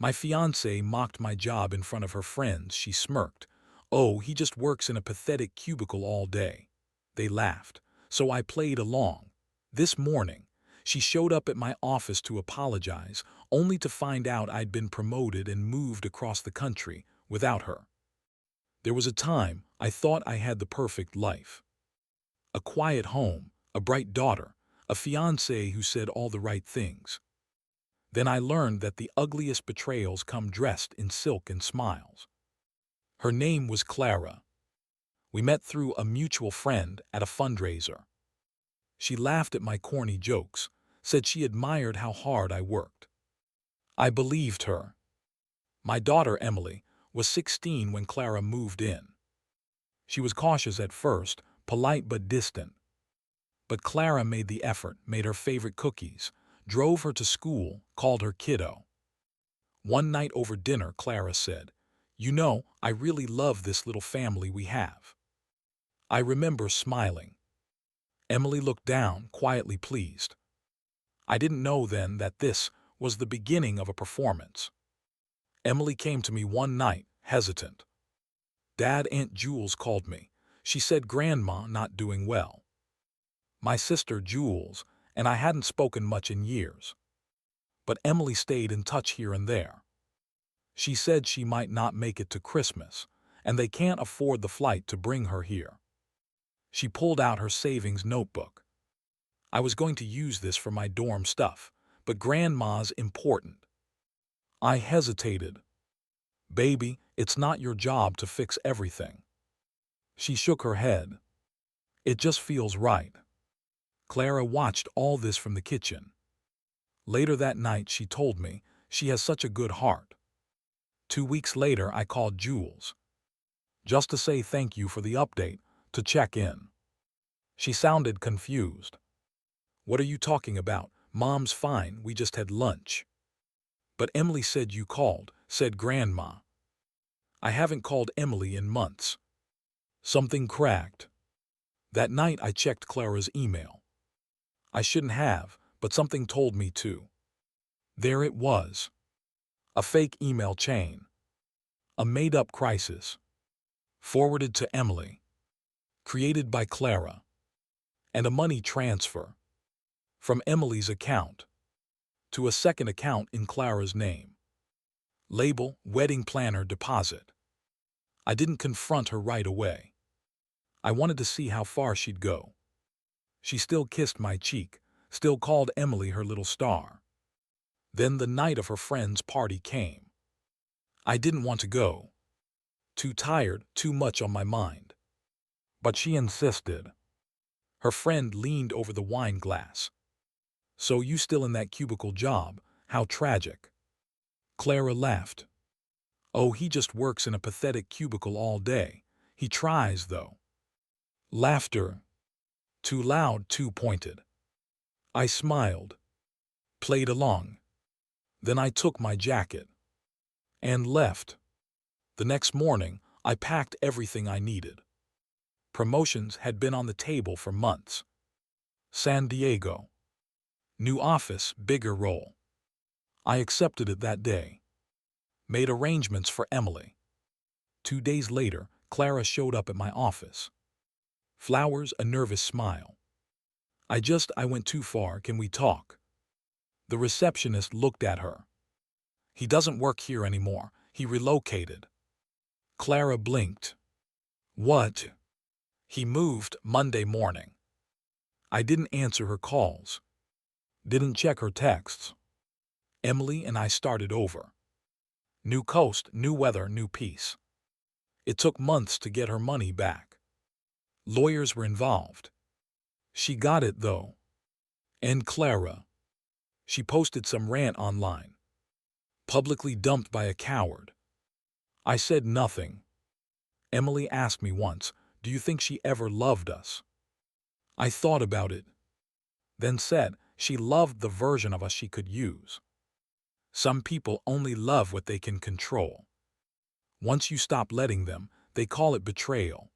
My fiancée mocked my job in front of her friends. She smirked. Oh, he just works in a pathetic cubicle all day. They laughed, so I played along. This morning, she showed up at my office to apologize, only to find out I'd been promoted and moved across the country without her. There was a time I thought I had the perfect life. A quiet home, a bright daughter, a fiancé who said all the right things. Then I learned that the ugliest betrayals come dressed in silk and smiles. Her name was Clara. We met through a mutual friend at a fundraiser. She laughed at my corny jokes, said she admired how hard I worked. I believed her. My daughter, Emily, was 16 when Clara moved in. She was cautious at first, polite but distant. But Clara made the effort, made her favorite cookies, drove her to school, called her kiddo. One night over dinner, Clara said, "You know, I really love this little family we have." I remember smiling. Emily looked down, quietly pleased. I didn't know then that this was the beginning of a performance. Emily came to me one night, hesitant. "Dad, Aunt Jules called me. She said Grandma not doing well." My sister, Jules, and I hadn't spoken much in years. But Emily stayed in touch here and there. She said she might not make it to Christmas, and they can't afford the flight to bring her here. She pulled out her savings notebook. "I was going to use this for my dorm stuff, but Grandma's important." I hesitated. "Baby, it's not your job to fix everything." She shook her head. "It just feels right." Clara watched all this from the kitchen. Later that night she told me she has such a good heart. 2 weeks later I called Jules. Just to say thank you for the update, to check in. She sounded confused. "What are you talking about? Mom's fine, we just had lunch." "But Emily said you called," said Grandma. I haven't called Emily in months. Something cracked. That night I checked Clara's email. I shouldn't have, but something told me to. There it was. A fake email chain. A made-up crisis. Forwarded to Emily. Created by Clara. And a money transfer. From Emily's account. To a second account in Clara's name. Label, wedding planner deposit. I didn't confront her right away. I wanted to see how far she'd go. She still kissed my cheek, still called Emily her little star. Then the night of her friend's party came. I didn't want to go. Too tired, too much on my mind. But she insisted. Her friend leaned over the wine glass. "So you still in that cubicle job? How tragic." Clara laughed. "Oh, he just works in a pathetic cubicle all day. He tries, though." Laughter. Too loud, too pointed. I smiled. Played along. Then I took my jacket. And left. The next morning, I packed everything I needed. Promotions had been on the table for months. San Diego. New office, bigger role. I accepted it that day. Made arrangements for Emily. 2 days later, Clara showed up at my office. Flowers, a nervous smile. I went too far, can we talk?" The receptionist looked at her. "He doesn't work here anymore, he relocated." Clara blinked. "What?" "He moved Monday morning." I didn't answer her calls. Didn't check her texts. Emily and I started over. New coast, new weather, new peace. It took months to get her money back. Lawyers were involved. She got it, though. And Clara. She posted some rant online. Publicly dumped by a coward. I said nothing. Emily asked me once, "Do you think she ever loved us?" I thought about it. Then said she loved the version of us she could use. Some people only love what they can control. Once you stop letting them, they call it betrayal.